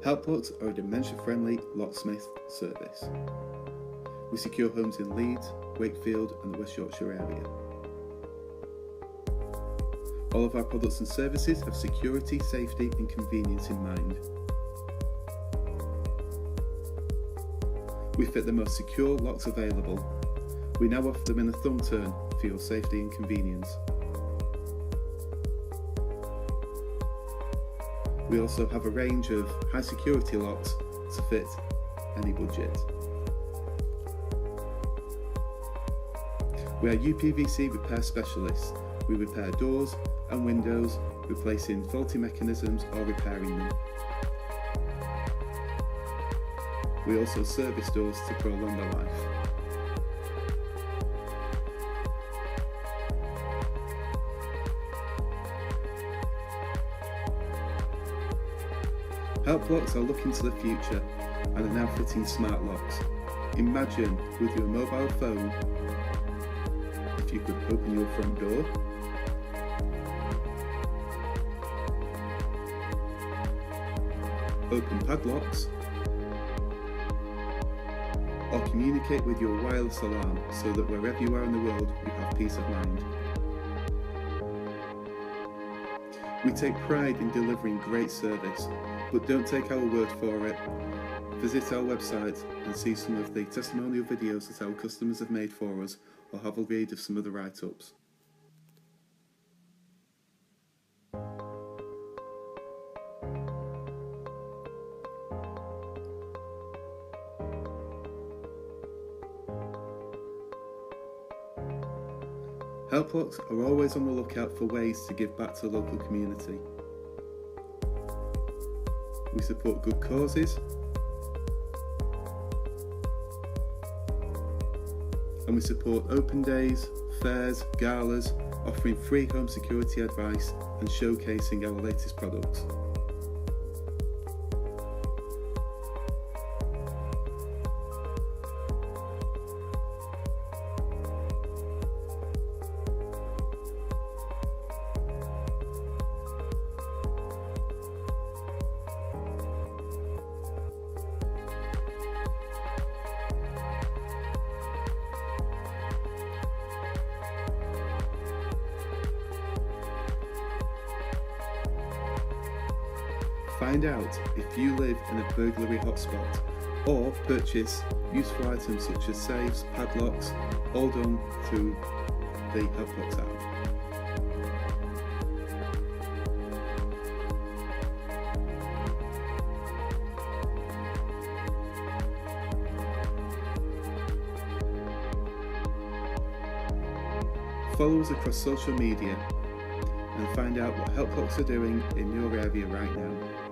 Help Locks are a dementia-friendly locksmith service. We secure homes in Leeds, Wakefield and the West Yorkshire area. All of our products and services have security, safety and convenience in mind. We fit the most secure locks available. We now offer them in a thumb turn for your safety and convenience. We also have a range of high security locks to fit any budget. We are UPVC repair specialists. We repair doors and windows, replacing faulty mechanisms or repairing them. We also service doors to prolong their life. Help Locks are looking to the future and are now fitting smart locks. Imagine with your mobile phone if you could open your front door, open padlocks, or communicate with your wireless alarm so that wherever you are in the world you have peace of mind. We take pride in delivering great service, but don't take our word for it. Visit our website and see some of the testimonial videos that our customers have made for us, or have a read of some of the write-ups. Help Locks are always on the lookout for ways to give back to the local community. We support good causes and we support open days, fairs, galas, offering free home security advice and showcasing our latest products. Find out if you live in a burglary hotspot, or purchase useful items such as safes, padlocks, all done through the Help Locks app. Follow us across social media and find out what Help Locks are doing in your area right now.